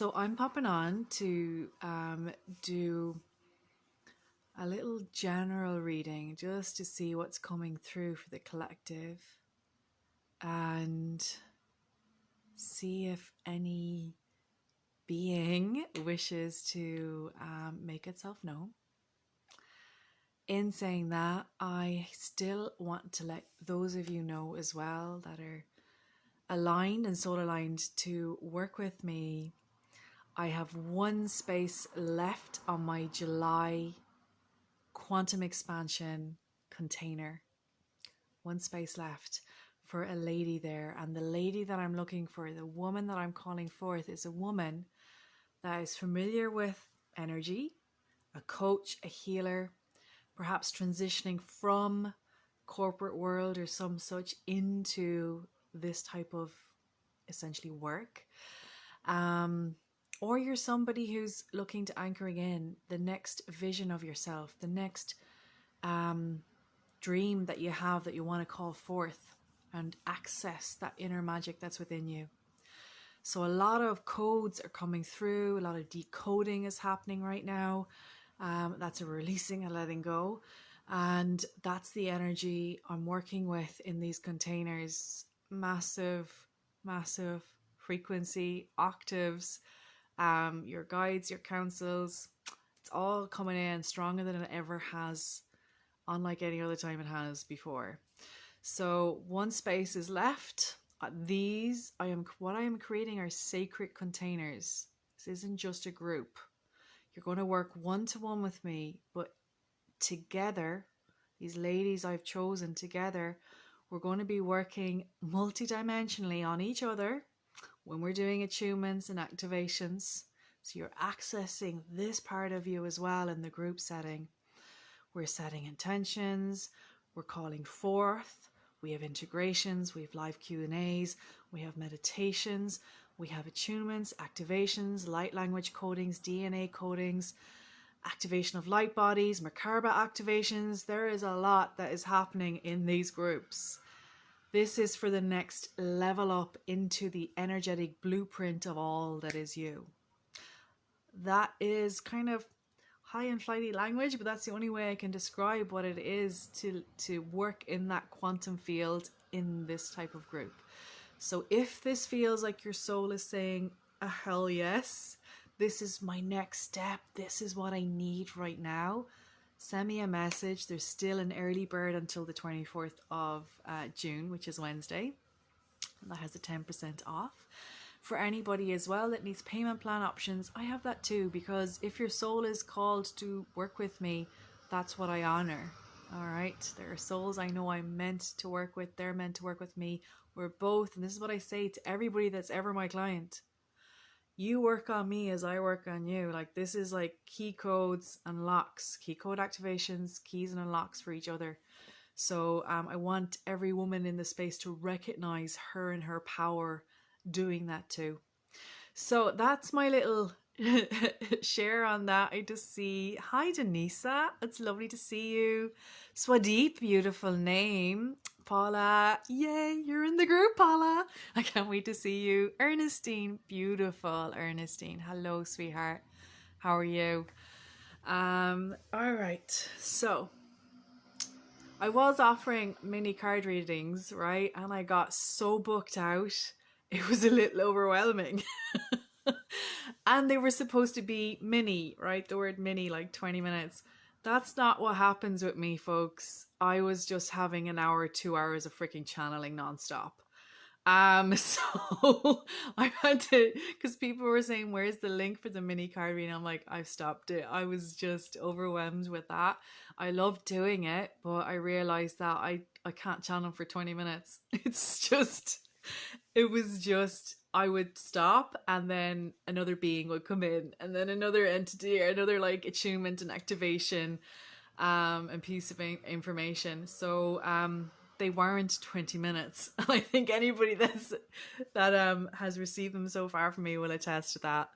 So I'm popping on to do a little general reading just to see what's coming through for the collective and see if any being wishes to make itself known. In saying that, I still want to let those of you know as well that are aligned and soul aligned to work with me. I have one space left on my July quantum expansion container. One space left for a lady there. And the lady that I'm looking for, the woman that I'm calling forth, is a woman that is familiar with energy, a coach, a healer, perhaps transitioning from corporate world or some such into this type of essentially work. Or you're somebody who's looking to anchoring in the next vision of yourself, the next dream that you have that you want to call forth and access that inner magic that's within you. So a lot of codes are coming through, a lot of decoding is happening right now. That's a releasing and letting go. And that's the energy I'm working with in these containers. Massive, massive frequency, octaves, your guides, your counsels. It's all coming in stronger than it ever has, unlike any other time it has before. So one space is left. What I am creating are sacred containers. This isn't just a group. You're going to work one-to-one with me, but together, these ladies I've chosen together, we're going to be working multidimensionally on each other when we're doing attunements and activations. So you're accessing this part of you as well in the group setting. We're setting intentions, we're calling forth, we have integrations, we have live Q&As, we have meditations, we have attunements, activations, light language codings, DNA codings, activation of light bodies, Merkaba activations. There is a lot that is happening in these groups. This is for the next level up into the energetic blueprint of all that is you. That is kind of high and flighty language, but that's the only way I can describe what it is to work in that quantum field in this type of group. So if this feels like your soul is saying, a hell yes, this is my next step, this is what I need right now, send me a message. There's still an early bird until the 24th of June, which is Wednesday. That has a 10% off. For anybody as well that needs payment plan options, I have that too, because if your soul is called to work with me, that's what I honor. All right, there are souls I know I'm meant to work with, they're meant to work with me. We're both, and this is what I say to everybody that's ever my client, you work on me as I work on you. Like, this is like key codes and locks, key code activations, keys and unlocks for each other. So I want every woman in the space to recognize her and her power doing that too. So that's my little share on that. I just see, hi Denisa, it's lovely to see you. Swadeep, beautiful name. Paula, yay, you're in the group, Paula. I can't wait to see you. Ernestine, beautiful Ernestine. Hello, sweetheart. How are you? All right, so I was offering mini card readings, right? And I got so booked out, it was a little overwhelming. And they were supposed to be mini, right? The word mini, like 20 minutes. That's not what happens with me, folks. I was just having an hour, 2 hours of freaking channeling nonstop. So I had to, because people were saying, where's the link for the mini card reading? I'm like, I've stopped it. I was just overwhelmed with that. I love doing it, but I realized that I can't channel for 20 minutes. It was just, I would stop and then another being would come in and then another entity or another like attunement and activation and piece of information. So they weren't 20 minutes. I think anybody that has received them so far from me will attest to that.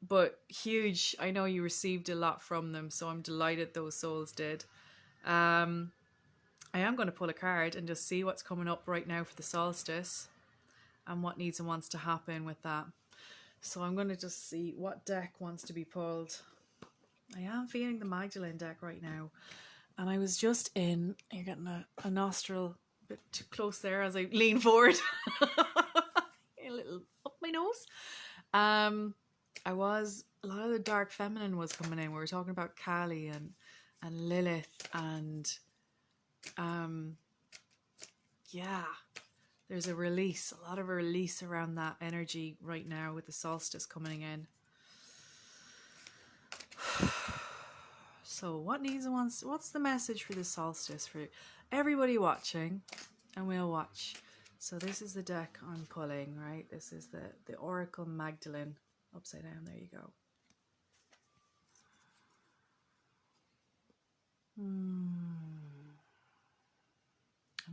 But huge. I know you received a lot from them, so I'm delighted those souls did. I am going to pull a card and just see what's coming up right now for the solstice and what needs and wants to happen with that. So I'm going to just see what deck wants to be pulled. I am feeling the Magdalene deck right now. And I was just in, you're getting a nostril a bit too close there as I lean forward. A little up my nose. A lot of the dark feminine was coming in. We were talking about Kali and Lilith and yeah, there's a lot of a release around that energy right now with the solstice coming in. So what's the message for the solstice for everybody watching? And we'll watch. So this is the deck I'm pulling, right? This is the Oracle Magdalene. Upside down, there you go. I'm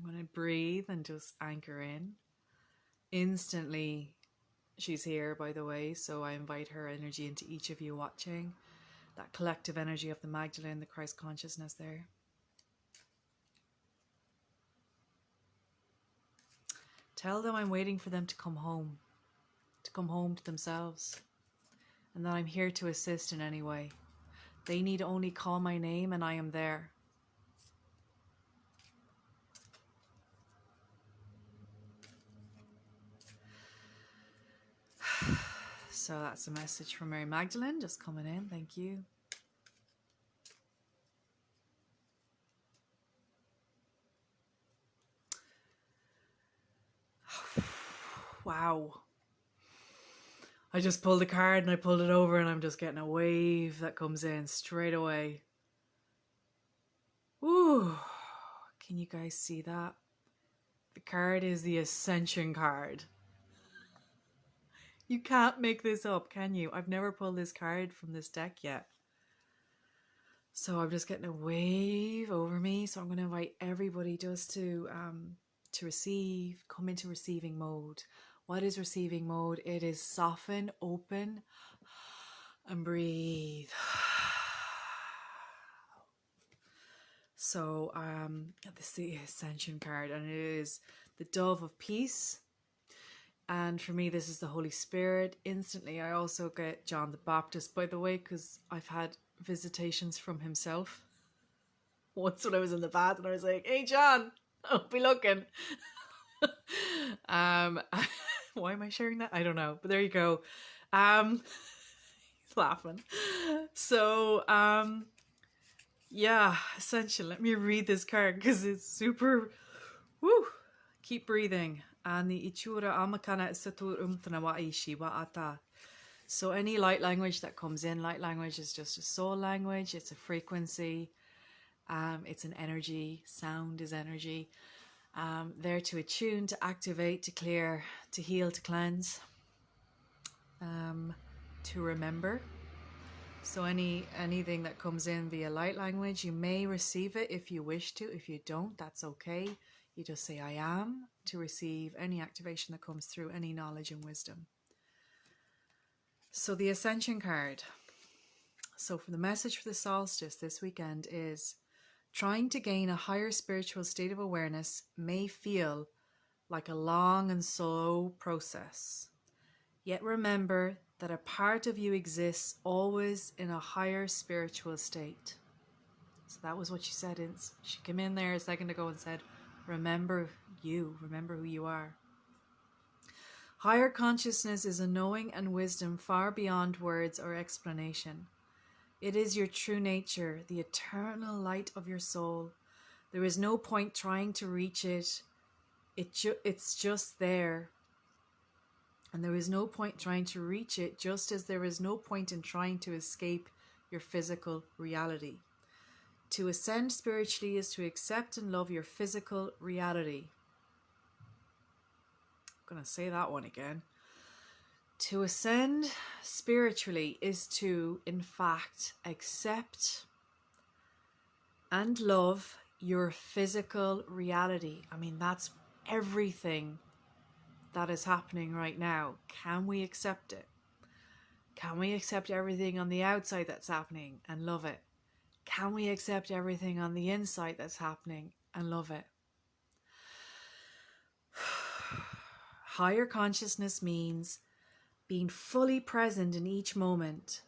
going to breathe and just anchor in. Instantly, she's here, by the way, so I invite her energy into each of you watching. That collective energy of the Magdalene, the Christ consciousness there. Tell them I'm waiting for them to come home to themselves, and that I'm here to assist in any way. They need only call my name and I am there. So that's a message from Mary Magdalene just coming in. Thank you. Wow. I just pulled a card and I pulled it over and I'm just getting a wave that comes in straight away. Ooh. Can you guys see that? The card is the Ascension card. You can't make this up, can you? I've never pulled this card from this deck yet. So I'm just getting a wave over me. So I'm going to invite everybody just to receive, come into receiving mode. What is receiving mode? It is soften, open, and breathe. So this is the Ascension card, and it is the Dove of Peace. And for me, this is the Holy Spirit. Instantly, I also get John the Baptist, by the way, because I've had visitations from himself. Once when I was in the bath and I was like, hey, John, I'll be looking. Why am I sharing that? I don't know, but there you go. He's laughing. So, yeah, Ascension. Let me read this card because it's super, woo. Keep breathing. So any light language that comes in, light language is just a soul language. It's a frequency. It's an energy. Sound is energy. There to attune, to activate, to clear, to heal, to cleanse, to remember. So anything that comes in via light language, you may receive it if you wish to. If you don't, that's okay. You just say, I am, to receive any activation that comes through, any knowledge and wisdom. So the Ascension card. So for the message for the solstice this weekend is, trying to gain a higher spiritual state of awareness may feel like a long and slow process. Yet remember that a part of you exists always in a higher spiritual state. So that was what she said. She came in there a second ago and said, remember you, remember who you are. Higher consciousness is a knowing and wisdom far beyond words or explanation. It is your true nature, the eternal light of your soul. There is no point trying to reach it. It's just there. And there is no point trying to reach it, just as there is no point in trying to escape your physical reality. To ascend spiritually is to accept and love your physical reality. I'm going to say that one again. To ascend spiritually is to, in fact, accept and love your physical reality. I mean, that's everything that is happening right now. Can we accept it? Can we accept everything on the outside that's happening and love it? Can we accept everything on the inside that's happening and love it? Higher consciousness means being fully present in each moment.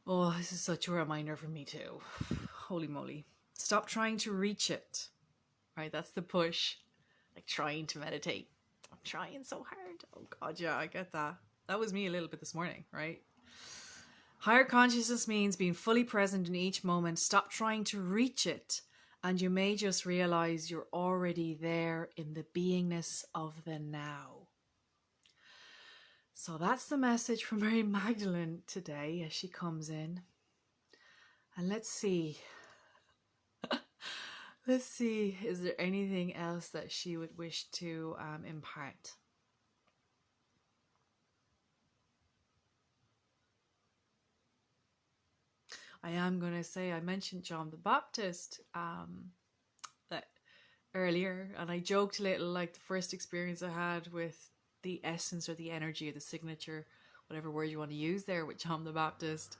Oh, this is such a reminder for me too. Holy moly. Stop trying to reach it. Right, that's the push. Like trying to meditate. I'm trying so hard. Oh God, yeah, I get that. That was me a little bit this morning, right? Higher consciousness means being fully present in each moment. Stop trying to reach it, and you may just realize you're already there in the beingness of the now. So that's the message from Mary Magdalene today as she comes in. And let's see. Let's see, is there anything else that she would wish to impart? I am going to say, I mentioned John the Baptist that earlier, and I joked a little, like the first experience I had with the essence or the energy or the signature, whatever word you want to use there, with John the Baptist,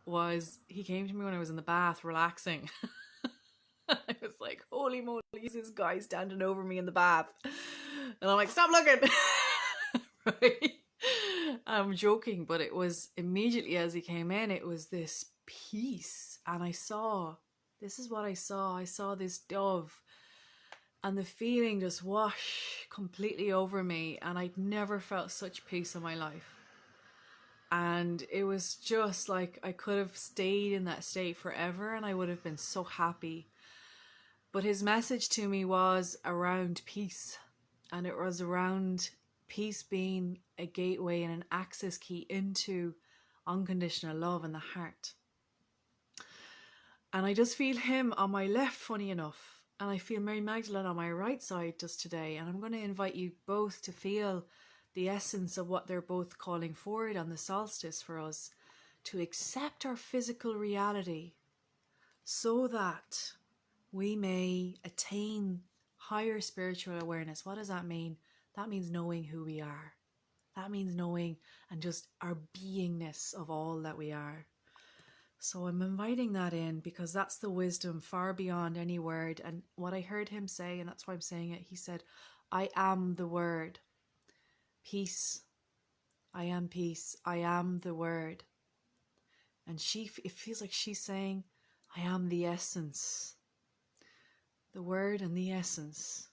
was he came to me when I was in the bath relaxing. I was like, holy moly, this guy standing over me in the bath. And I'm like, stop looking. Right? I'm joking, but it was immediately as he came in, it was this peace. And this is what I saw. I saw this dove, and the feeling just wash completely over me. And I'd never felt such peace in my life. And it was just like I could have stayed in that state forever and I would have been so happy. But his message to me was around peace, and it was around peace being a gateway and an access key into unconditional love in the heart. And I just feel him on my left, funny enough, and I feel Mary Magdalene on my right side just today. And I'm going to invite you both to feel the essence of what they're both calling forward on the solstice for us, to accept our physical reality so that we may attain higher spiritual awareness. What does that mean? That means knowing who we are. That means knowing and just our beingness of all that we are. So I'm inviting that in because that's the wisdom far beyond any word. And what I heard him say, and that's why I'm saying it, he said, I am the word. Peace. I am peace. I am the word. And it feels like she's saying, I am the essence. The word and the essence.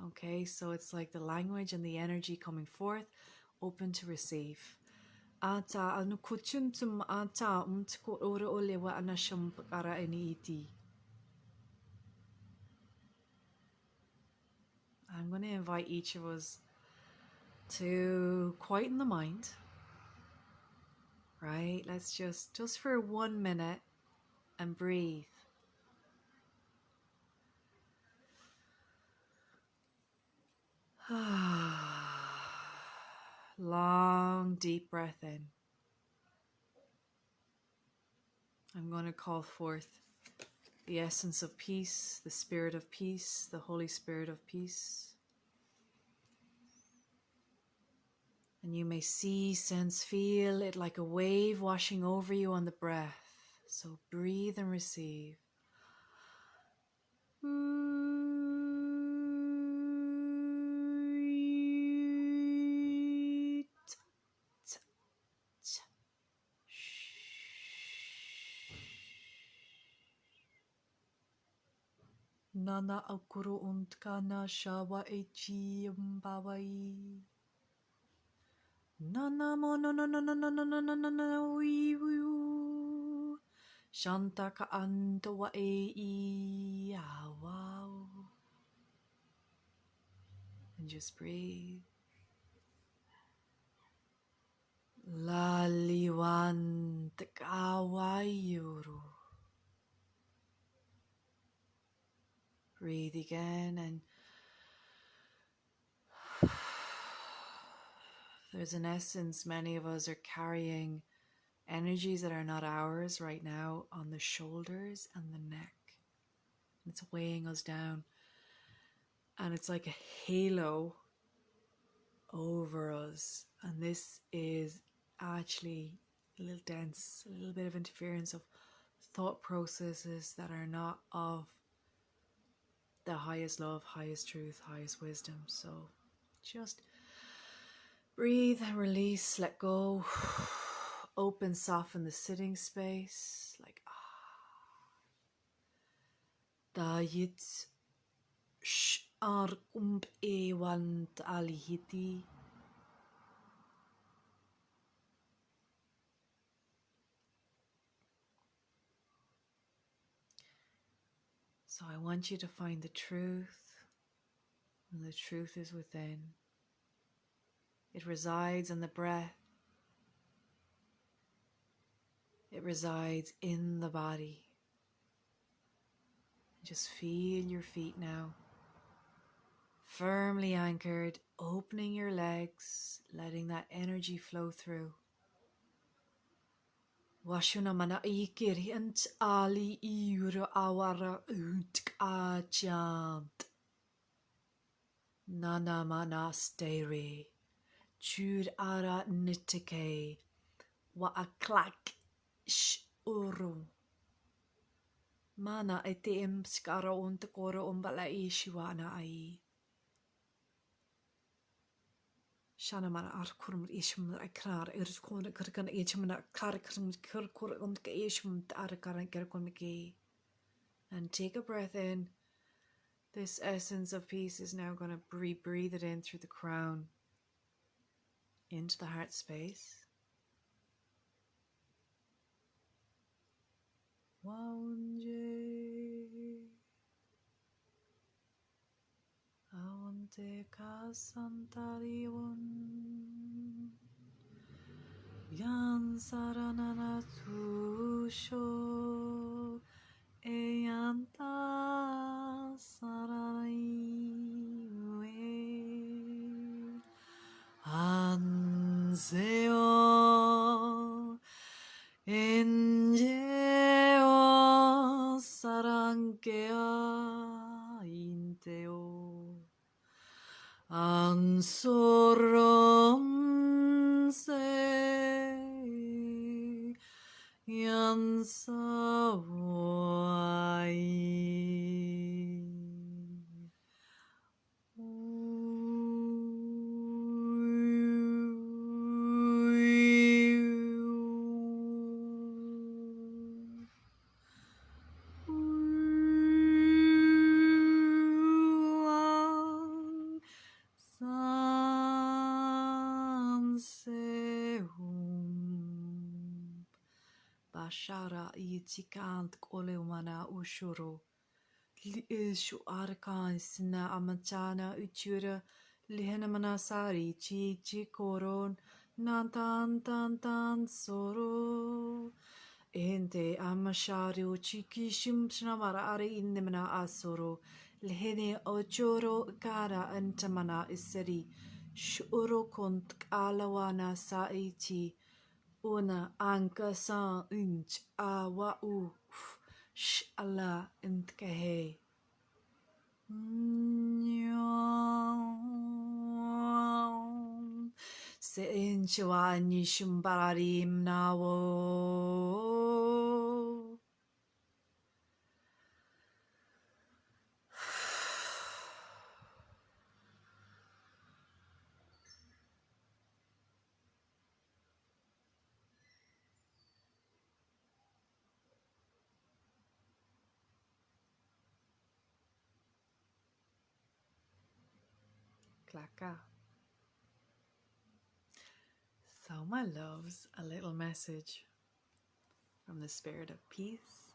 Okay, so it's like the language and the energy coming forth, open to receive. Ata anu kuchuntum ata umtko ora ole wa anasham pakara iti. I'm going to invite each of us to quieten the mind. Right? Let's just for 1 minute and breathe. Long, deep breath in. I'm going to call forth the essence of peace, the spirit of peace, the Holy Spirit of peace. And you may see, sense, feel it like a wave washing over you on the breath. So breathe and receive. Nana akuro untkana shawa echi mbawai. Nana mo no no no no no no no no no no wiwu. Shanta ka anta wa e wow. And just breathe. Laliwan takawayuru. Breathe again, and there's an essence many of us are carrying energies that are not ours right now on the shoulders and the neck. It's weighing us down, and it's like a halo over us, and this is actually a little dense, a little bit of interference of thought processes that are not of the highest love, highest truth, highest wisdom. So just breathe and release, let go. Open, soften the sitting space, like da yit sh ar kump e want alihiti. So I want you to find the truth, and the truth is within. It resides in the breath. It resides in the body. Just feel your feet now. Firmly anchored, opening your legs, letting that energy flow through. Washuna mana ikiri ant ali iura awara chant. Nana mana stere. Chud ara nitike. Wa aklak sh uru. Mana ete skara untakoro umbala ishiwana ai. Shana mana arkurum ishum akrar irskon kirkan ishum karkrum kirkur ishum arkaran kirkunmiki. And take a breath in. This essence of peace is now going to breathe it in through the crown into the heart space. Waunje Aunte kasantariun Yan saranana tusho Eyanta sarai Anseo Enjeo Sarankea Inteo Ansoronse Yansawai Bashara yitikant koleumana ushuru. Ishu arkan sina amachana uchura lihenamana sari chi koron nantan tan tan soro. Ente amasharu chikishim shnamara are indemana asoro. Lihene ochoro kara antamana iseri. Shuro kont alawana saiti. Una anka san inch a wa u sh ala intkehe. Se inch wa nishum bararim nawo. Clacka. So, my loves, a little message from the spirit of peace.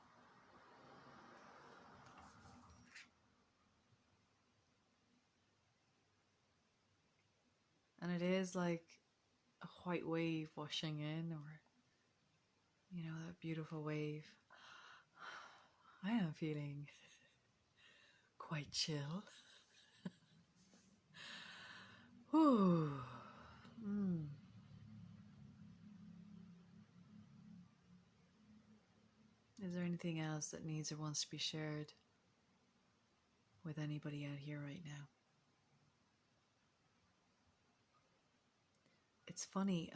And it is like a white wave washing in, or, you know, that beautiful wave. I am feeling quite chill. Whew. Is there anything else that needs or wants to be shared with anybody out here right now? It's funny,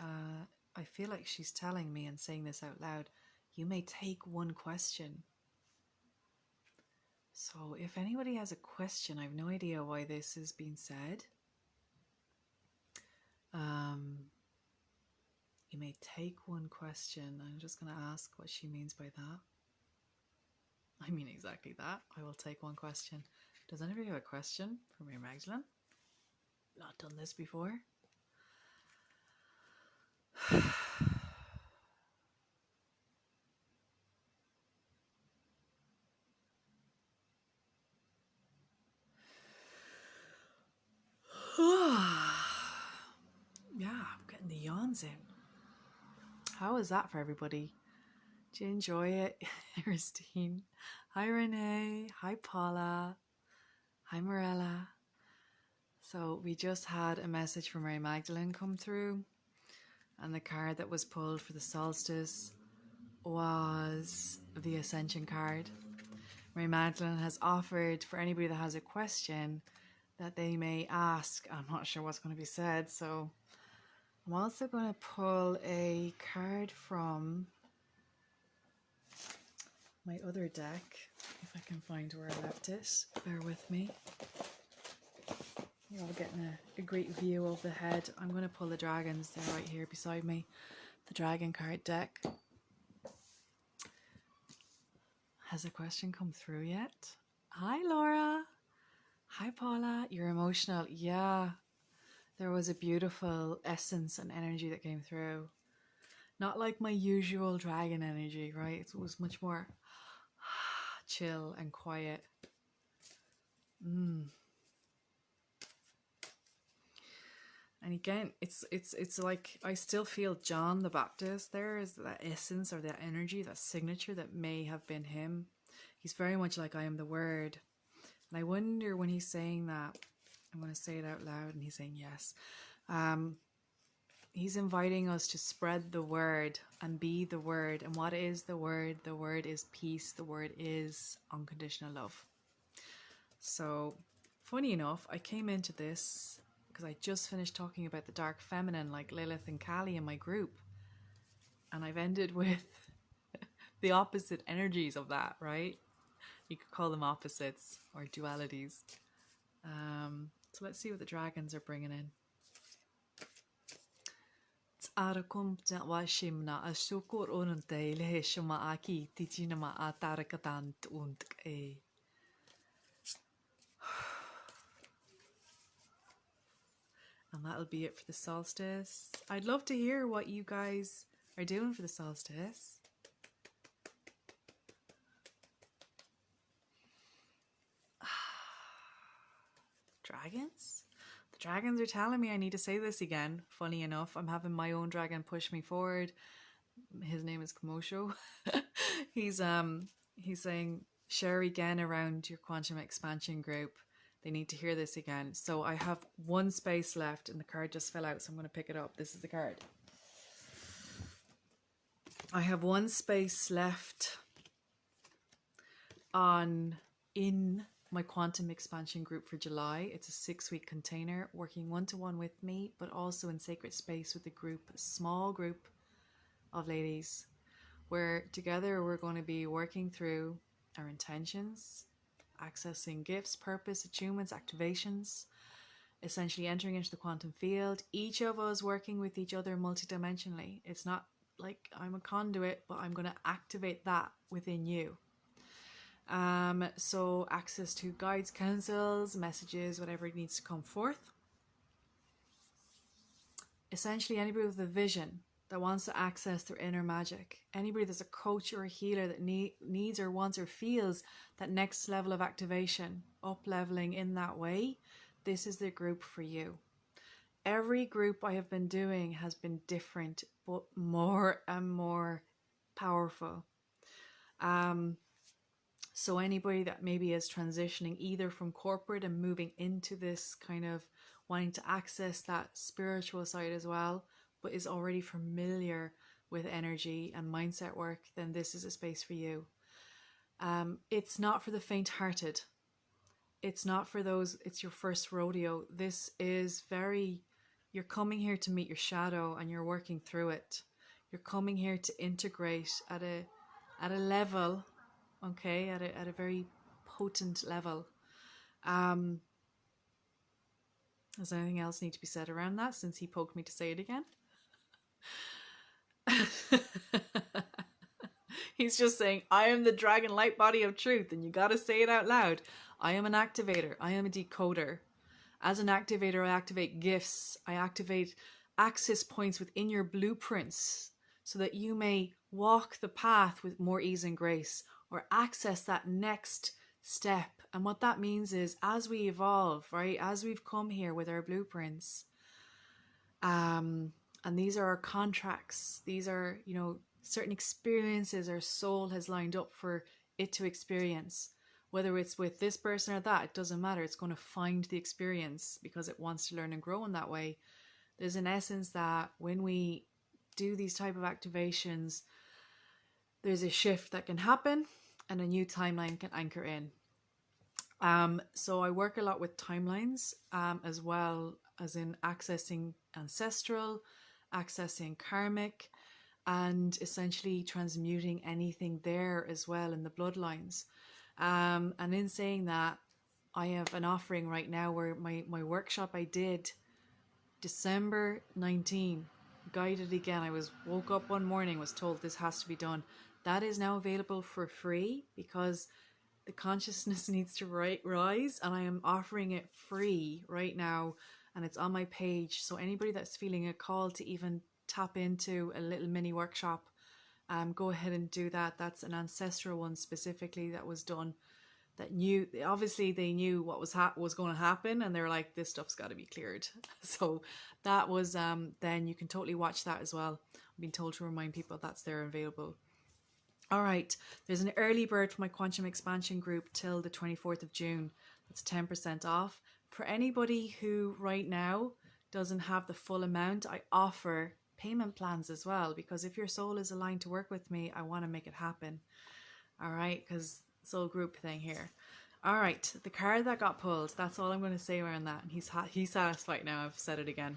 I feel like she's telling me and saying this out loud, you may take one question. So if anybody has a question, I have no idea why this is being said. may take one question. I'm just going to ask what she means by that. I mean exactly that. I will take one question. Does anybody have a question for Mary Magdalene? Not done this before. Yeah, I'm getting the yawns in. How is that for everybody? Do you enjoy it? Christine. Hi Renee. Hi Paula. Hi Morella. So we just had a message from Mary Magdalene come through, and the card that was pulled for the solstice was the Ascension card. Mary Magdalene has offered for anybody that has a question that they may ask. I'm not sure what's going to be said, so I'm also going to pull a card from my other deck, if I can find where I left it. Bear with me. You're all getting a great view of the head. I'm going to pull the dragons. They're right here beside me. The dragon card deck. Has a question come through yet? Hi Laura. Hi Paula. You're emotional. Yeah. There was a beautiful essence and energy that came through. Not like my usual dragon energy, right? It was much more chill and quiet. And again, it's like I still feel John the Baptist. There is that essence or that energy, that signature that may have been him. He's very much like I am the Word. And I wonder when he's saying that, I'm going to say it out loud, and he's saying yes. He's inviting us to spread the word and be the Word. And what is the Word? The Word is peace. The Word is unconditional love. So, funny enough, I came into this because I just finished talking about the dark feminine, like Lilith and Kali in my group. And I've ended with the opposite energies of that, right? You could call them opposites or dualities. So let's see what the dragons are bringing in. And that'll be it for the solstice. I'd love to hear what you guys are doing for the solstice. Dragons? The dragons are telling me I need to say this again. Funny enough, I'm having my own dragon push me forward. His name is Kamosho. He's saying share again around your quantum expansion group. They need to hear this again. So I have one space left and the card just fell out, so I'm going to pick it up. This is the card. I have one space left in my quantum expansion group for July. It's a 6-week container, working one-to-one with me, but also in sacred space with a group, a small group of ladies, where together we're going to be working through our intentions, accessing gifts, purpose, attunements, activations, essentially entering into the quantum field, each of us working with each other multidimensionally. It's not like I'm a conduit, but I'm going to activate that within you. So access to guides, counsels, messages, whatever it needs to come forth. Essentially anybody with a vision that wants to access their inner magic, anybody that's a coach or a healer that needs or wants or feels that next level of activation, up leveling in that way, this is the group for you. Every group I have been doing has been different, but more and more powerful. So anybody that maybe is transitioning either from corporate and moving into this kind of wanting to access that spiritual side as well, but is already familiar with energy and mindset work, then this is a space for you. It's not for the faint-hearted. It's not for those, it's your first rodeo. This is you're coming here to meet your shadow and you're working through it. You're coming here to integrate at a level, okay, at a very potent level. Does anything else need to be said around that, since he poked me to say it again? He's just saying, I am the dragon light body of truth, and you got to say it out loud. I am an activator. I am a decoder. As an activator, I activate gifts. I activate access points within your blueprints so that you may walk the path with more ease and grace, or access that next step. And what that means is, as we evolve, right, as we've come here with our blueprints, and these are our contracts, these are, you know, certain experiences our soul has lined up for it to experience. Whether it's with this person or that, it doesn't matter. It's going to find the experience because it wants to learn and grow in that way. There's an essence that when we do these type of activations, there's a shift that can happen and a new timeline can anchor in. So I work a lot with timelines, as well as in accessing ancestral, accessing karmic, and essentially transmuting anything there as well in the bloodlines. And in saying that, I have an offering right now where my workshop I did December 19, guided again. I woke up one morning, was told this has to be done. That is now available for free because the consciousness needs to rise, and I am offering it free right now, and it's on my page. So anybody that's feeling a call to even tap into a little mini workshop, go ahead and do that. That's an ancestral one specifically that was done, that knew, obviously they knew what was going to happen, and they're like, this stuff's got to be cleared. So that was then you can totally watch that as well. I've been told to remind people that's there available. All right, there's an early bird for my quantum expansion group till the 24th of June. That's 10% off. For anybody who right now doesn't have the full amount, I offer payment plans as well, because if your soul is aligned to work with me, I want to make it happen. All right, because soul group thing here. All right, the card that got pulled, that's all I'm going to say around that. And he's satisfied now. I've said it again.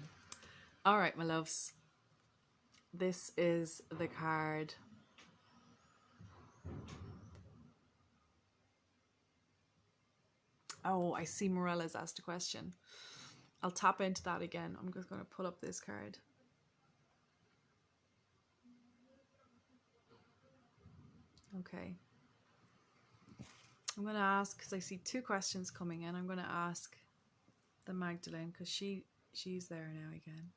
All right, my loves. This is the card. Oh, I see Morella's asked a question. I'll tap into that again. I'm just going to pull up this card. Okay. I'm going to ask, because I see two questions coming in, I'm going to ask the Magdalene, because she's there now again.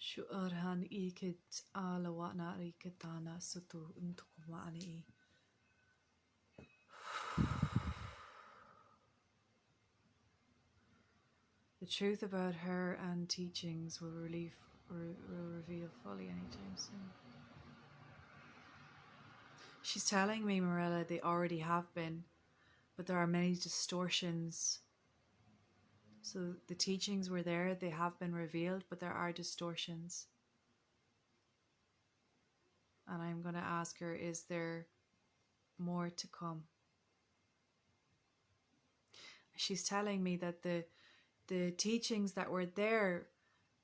Shu'arhan ikit ala wa'na ikitana sutu untukumani. The truth about her and teachings will reveal fully anytime soon. She's telling me, Morella, they already have been, but there are many distortions. So the teachings were there, they have been revealed, but there are distortions. And I'm going to ask her, is there more to come? She's telling me that the teachings that were there,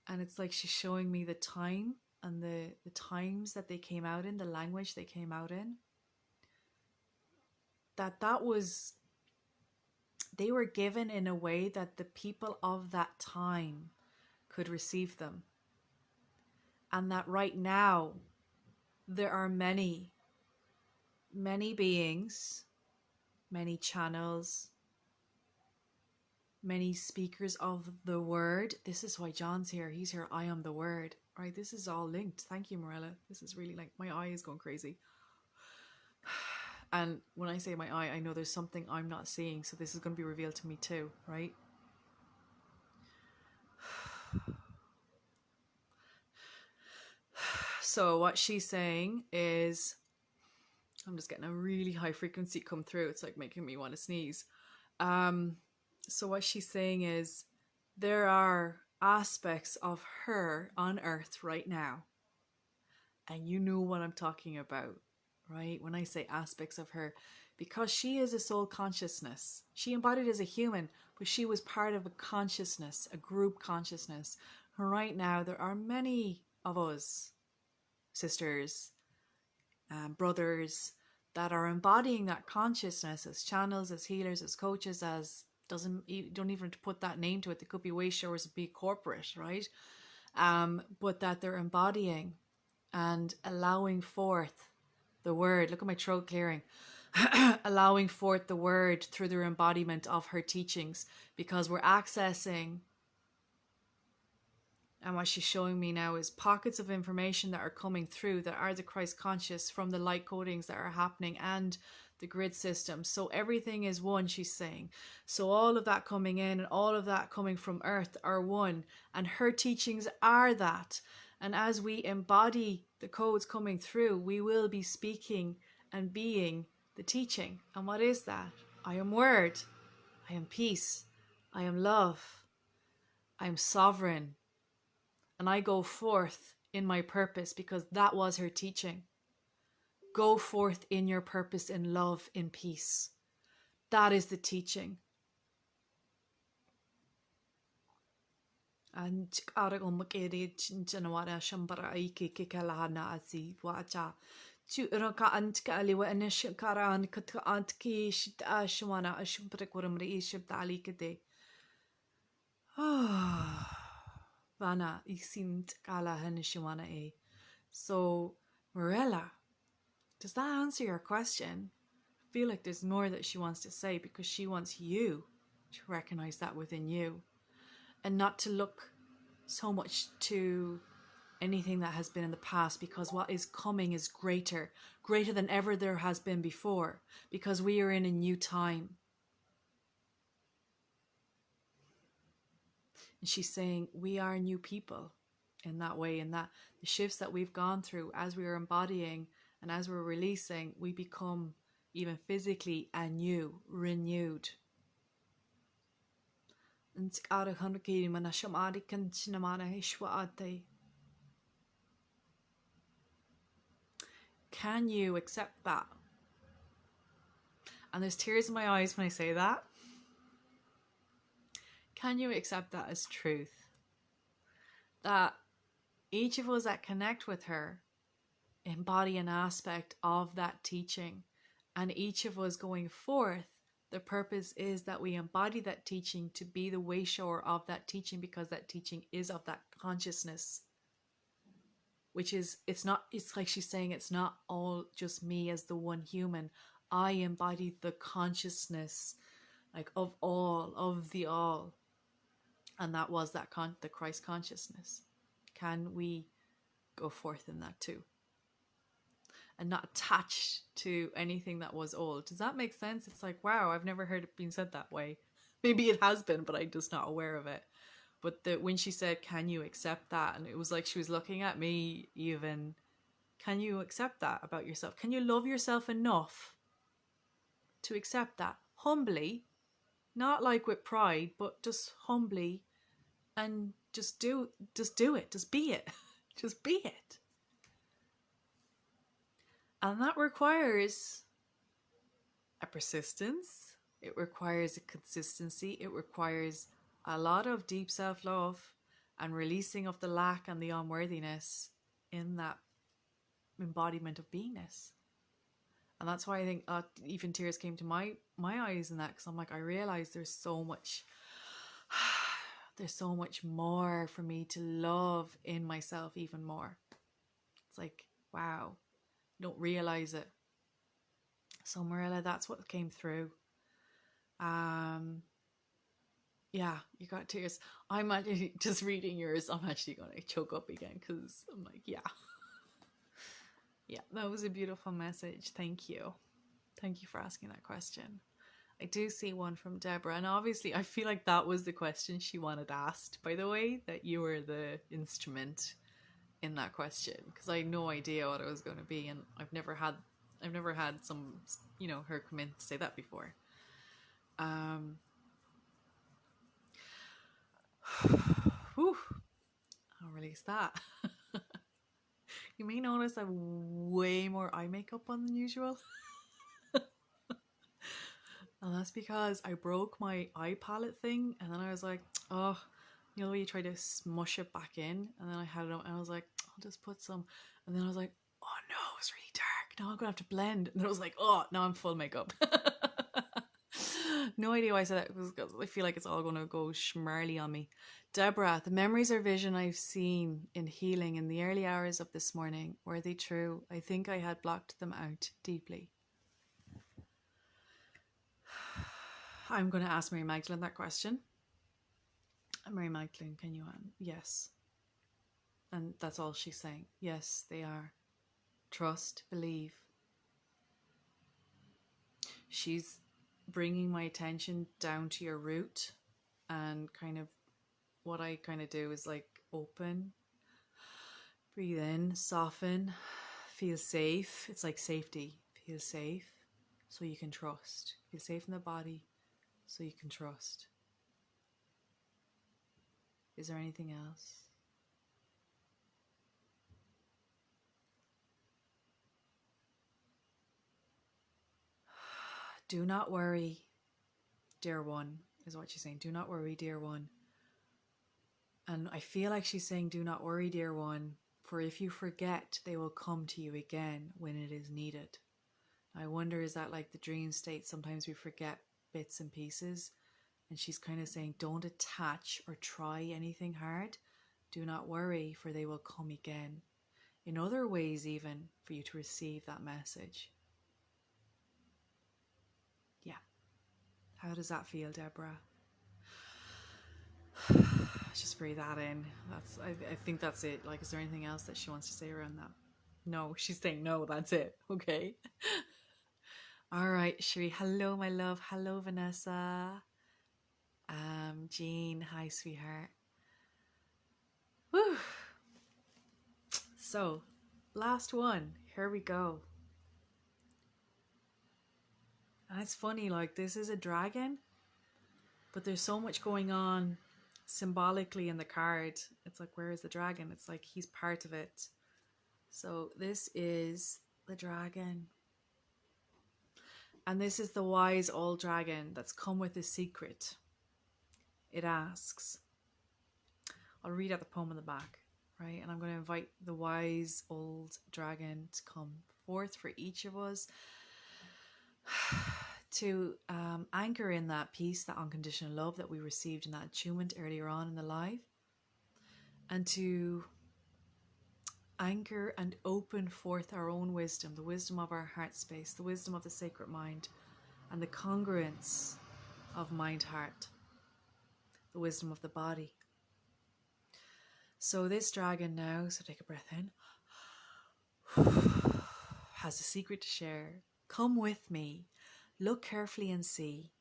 and it's like she's showing me the time and the times that they came out in, the language they came out in, that was, they were given in a way that the people of that time could receive them. And that right now there are many beings, many channels, many speakers of the word. This is why John's here. He's here. I am the word. Right? This is all linked. Thank you, Morella. This is really, like, my eye is going crazy. And when I say my eye, I know there's something I'm not seeing. So this is going to be revealed to me too, right? So what she's saying is, I'm just getting a really high frequency come through. It's like making me want to sneeze. So what she's saying is, there are aspects of her on earth right now. And you know what I'm talking about, right? When I say aspects of her, because she is a soul consciousness. She embodied as a human, but she was part of a consciousness, a group consciousness. And right now, there are many of us, sisters, brothers, that are embodying that consciousness as channels, as healers, as coaches, as you don't even have to put that name to it. They could be way showers, be corporate, right? But that they're embodying and allowing forth the word. Look at my throat clearing. Allowing forth the word through their embodiment of her teachings, because we're accessing, and what she's showing me now is pockets of information that are coming through that are the Christ conscious from the light codings that are happening and the grid system. So everything is one, she's saying. So all of that coming in and all of that coming from earth are one, and her teachings are that. And as we embody the codes coming through, we will be speaking and being the teaching. And what is that? I am word, I am peace, I am love, I am sovereign, and I go forth in my purpose, because that was her teaching. Go forth in your purpose, in love, in peace. That is the teaching. And so, Morella, does that answer your question? I feel like there's more that she wants to say, because she wants you to recognize that within you and not to look so much to anything that has been in the past, because what is coming is greater than ever there has been before, because we are in a new time. And she's saying we are new people in that way, and that the shifts that we've gone through as we are embodying and as we're releasing, we become even physically anew, renewed. Can you accept that? And there's tears in my eyes when I say that. Can you accept that as truth? That each of us that connect with her embody an aspect of that teaching, and each of us going forth, the purpose is that we embody that teaching to be the way shower of that teaching, because that teaching is of that consciousness, which is, it's like she's saying, it's not all just me as the one human. I embody the consciousness, like of all, of the all. And that was that the Christ consciousness. Can we go forth in that too? And not attached to anything that was old. Does that make sense? It's like, wow, I've never heard it being said that way. Maybe it has been, but I'm just not aware of it. But when she said, can you accept that? And it was like she was looking at me even. Can you accept that about yourself? Can you love yourself enough to accept that? Humbly, not like with pride, but just humbly, and just do it. Just be it. Just be it. And that requires a persistence. It requires a consistency. It requires a lot of deep self-love and releasing of the lack and the unworthiness in that embodiment of beingness. And that's why I think even tears came to my eyes in that, because I'm like, I realize there's so much more for me to love in myself, even more. It's like, wow, don't realize it. So Marilla, that's what came through. Yeah, you got tears. I'm actually just reading yours. I'm actually gonna choke up again, because I'm like, yeah, that was a beautiful message. Thank you for asking that question. I do see one from Deborah, and obviously I feel like that was the question she wanted asked, by the way, that you were the instrument in that question, because I had no idea what it was going to be, and I've never had some, her come in to say that before. Whew, I'll release that. You may notice I have way more eye makeup on than usual. And that's because I broke my eye palette thing, and then I was like, oh, the way you try to smush it back in, and then I had it on, and I was like, I'll just put some, and then I was like, oh no, it's really dark, now I'm gonna have to blend. And then I was like, oh, now I'm full makeup. No idea why I said that, because I feel like it's all gonna go schmarly on me. Deborah, the memories or vision I've seen in healing in the early hours of this morning, were they true? I think I had blocked them out deeply. I'm going to ask Mary Magdalene that question. Mary Magdalene, can you? Yes. And that's all she's saying. Yes, they are. Trust, believe. She's bringing my attention down to your root, and kind of what I kind of do is like open, breathe in, soften, feel safe. It's like safety. Feel safe so you can trust. Feel safe in the body so you can trust. Is there anything else? Do not worry, dear one, is what she's saying. Do not worry, dear one. And I feel like she's saying, do not worry, dear one, for if you forget, they will come to you again when it is needed. I wonder, is that like the dream state? Sometimes we forget bits and pieces. And she's kind of saying, don't attach or try anything hard. Do not worry, for they will come again. In other ways, even, for you to receive that message. Yeah. How does that feel, Deborah? Just breathe that in. I think that's it. Like, is there anything else that she wants to say around that? No, she's saying no, that's it. Okay. All right, Sheree. Hello, my love. Hello, Vanessa. Jean. Hi, sweetheart. Whew. So, last one. Here we go. And it's funny, like, this is a dragon, but there's so much going on symbolically in the card. It's like, where is the dragon? It's like he's part of it. So this is the dragon. And this is the wise old dragon that's come with a secret. It asks, I'll read out the poem on the back, right? And I'm going to invite the wise old dragon to come forth for each of us to anchor in that peace, that unconditional love that we received in that attunement earlier on in the live, and to anchor and open forth our own wisdom, the wisdom of our heart space, the wisdom of the sacred mind, and the congruence of mind-heart, the wisdom of the body. So this dragon now, so take a breath in, has a secret to share. Come with me, look carefully and see.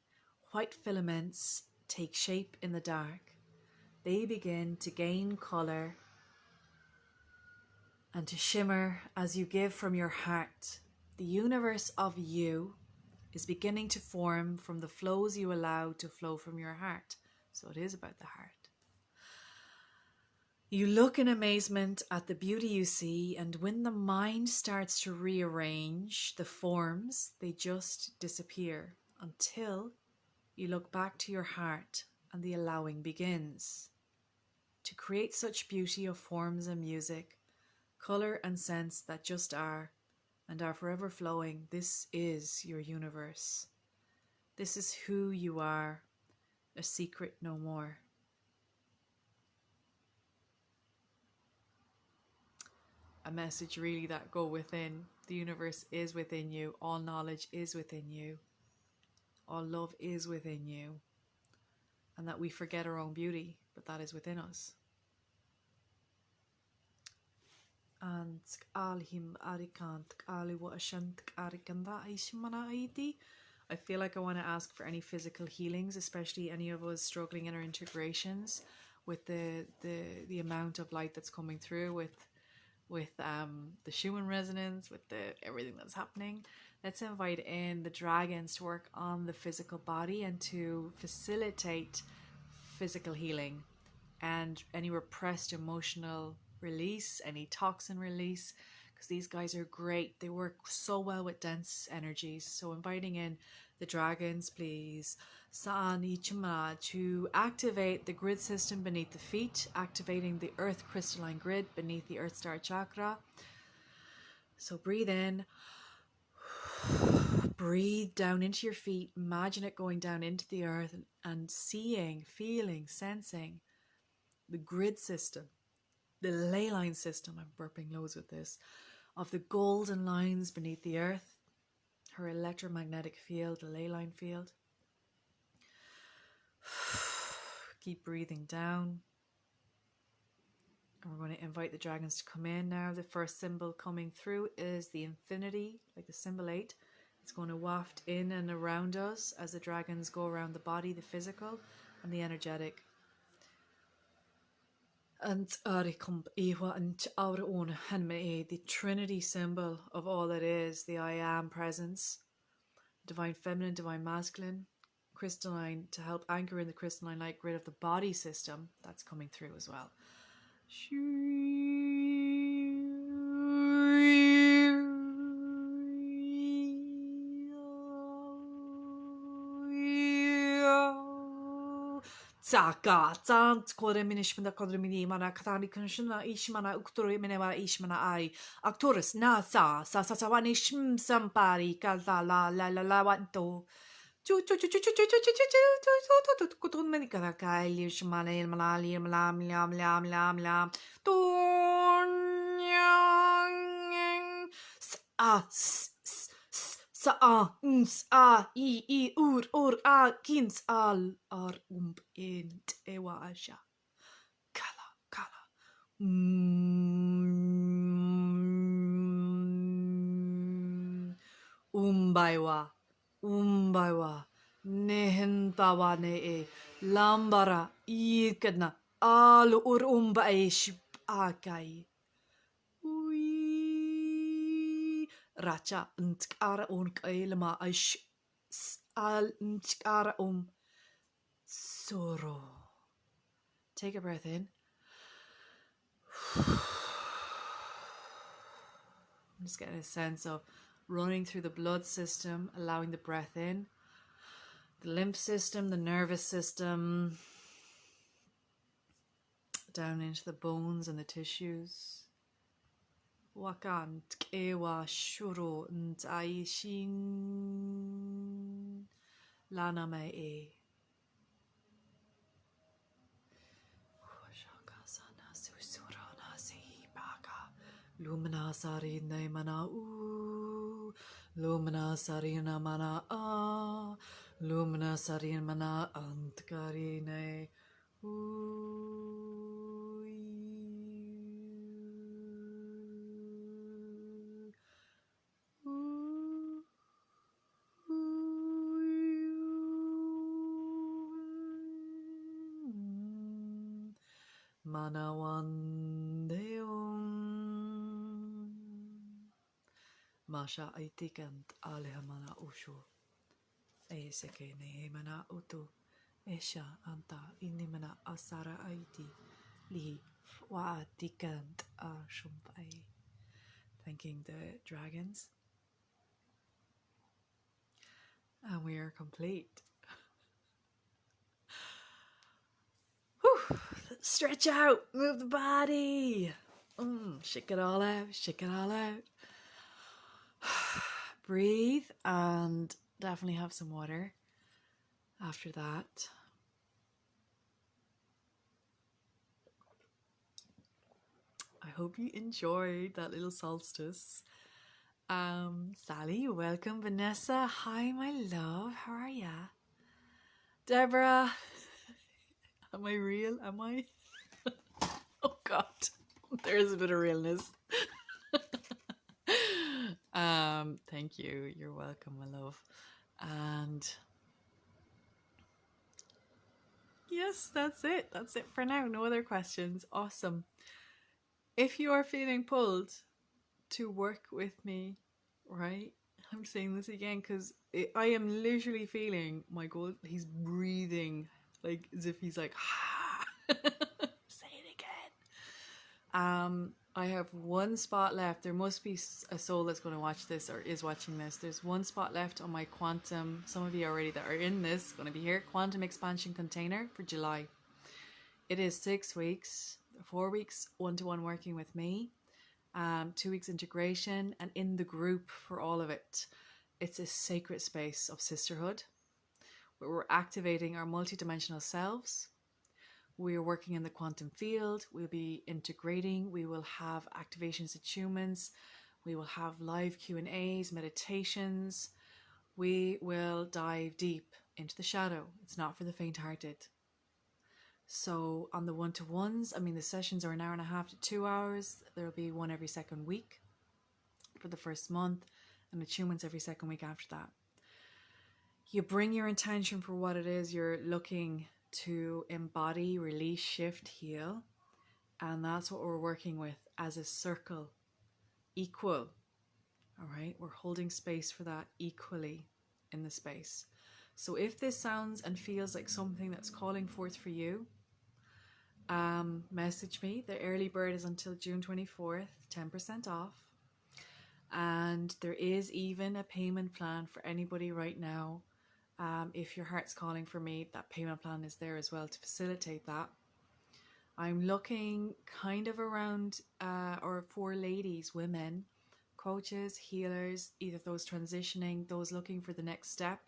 White filaments take shape in the dark. They begin to gain colour and to shimmer as you give from your heart. The universe of you is beginning to form from the flows you allow to flow from your heart. So it is about the heart. You look in amazement at the beauty you see, and when the mind starts to rearrange the forms, they just disappear until you look back to your heart and the allowing begins. To create such beauty of forms and music, colour and sense that just are and are forever flowing, this is your universe. This is who you are, a secret no more. A message really that go within. The universe is within you. All knowledge is within you. All love is within you. And that we forget our own beauty, but that is within us. And I feel like I want to ask for any physical healings, especially any of us struggling in our integrations with the amount of light that's coming through with the Schumann resonance, with everything that's happening. Let's invite in the dragons to work on the physical body and to facilitate physical healing and any repressed emotional release, any toxin release, because these guys are great. They work so well with dense energies. So inviting in the dragons, please, to activate the grid system beneath the feet, activating the earth crystalline grid beneath the earth star chakra. So breathe in Breathe down into your feet. Imagine it going down into the earth and seeing, feeling, sensing the grid system, the ley line system. I'm burping loads with this, of the golden lines beneath the earth, her electromagnetic field, the ley line field. Keep breathing down. And we're going to invite the dragons to come in now. The first symbol coming through is the infinity, like the symbol 8. It's going to waft in and around us as the dragons go around the body, the physical and the energetic. And the Trinity symbol of all that is, the I am presence, divine feminine, divine masculine, crystalline, to help anchor in the crystalline light grid of the body system. That's coming through as well. Saka tant kore minishmana kodrimini mana katani kunshuna ishmana ukturi mineva ishmana ai actores na sa sawani shim sampari kalta la la la la wanto chu chu chu chu chu chu chu chu chu chu kutun meni karakai lishmana ilmalali mlam lam lam lam lam tunyang sa sa uns a I ur a kins al ar int ewa asha kala kala umbaiwa nehenpawa ne e lambara ikadna al ur umbai shipakai racha ntkara kailma ash al ntkara soro. Take a breath in. I'm just getting a sense of running through the blood system, allowing the breath in, the lymph system, the nervous system, down into the bones and the tissues. Wakan tkewa shuro ntaishin lana me e. Shakasana susurana si baka. Lumina sari ne mana u. Lumina sari na mana a. Lumina sari mana antkari ne u. Manawandeum Masha aitikant alhamana ushu Eseke ne mana utu Esha anta inimana asara aiti Li wa atikant ashumpai. Thanking the dragons. And we are complete. Whew. Stretch out, move the body. Shake it all out, shake it all out. Breathe and definitely have some water after that. I hope you enjoyed that little solstice. Sally, welcome. Vanessa, hi my love, how are ya? Deborah, am I real? Am I? Oh God, there's a bit of realness. Thank you. You're welcome, my love. And yes, that's it. That's it for now. No other questions. Awesome. If you are feeling pulled to work with me, right? I'm saying this again because I am literally feeling my God. He's breathing like as if he's like, say it again. I have one spot left. There must be a soul that's going to watch this or is watching this. There's one spot left on my quantum. Some of you already that are in this going to be here. Quantum expansion container for July. It is 6 weeks, 4 weeks one-to-one working with me. 2 weeks integration and in the group for all of it. It's a sacred space of sisterhood where we're activating our multidimensional selves. We are working in the quantum field. We'll be integrating. We will have activations, attunements. We will have live Q&As, meditations. We will dive deep into the shadow. It's not for the faint-hearted. So on the one-to-ones, I mean, the sessions are an hour and a half to 2 hours. There'll be one every second week for the first month, and attunements every second week after that. You bring your intention for what it is you're looking to embody, release, shift, heal. And that's what we're working with as a circle, equal. All right, we're holding space for that equally in the space. So if this sounds and feels like something that's calling forth for you, message me. The early bird is until June 24th, 10% off. And there is even a payment plan for anybody right now. If your heart's calling for me, that payment plan is there as well to facilitate that. I'm looking kind of around, or for ladies, women, coaches, healers, either those transitioning, those looking for the next step,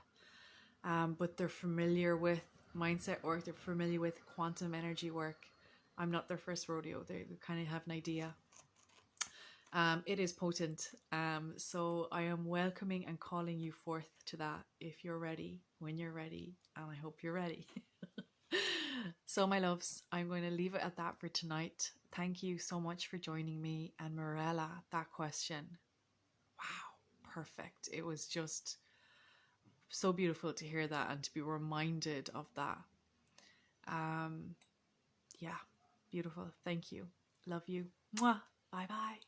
but they're familiar with mindset work, they're familiar with quantum energy work. I'm not their first rodeo. They kind of have an idea. It is potent. So I am welcoming and calling you forth to that if you're ready, when you're ready, and I hope you're ready. So my loves, I'm going to leave it at that for tonight. Thank you so much for joining me. And Morella, that question, wow, perfect. It was just so beautiful to hear that and to be reminded of that. Yeah, beautiful. Thank you. Love you. Mwah. Bye bye.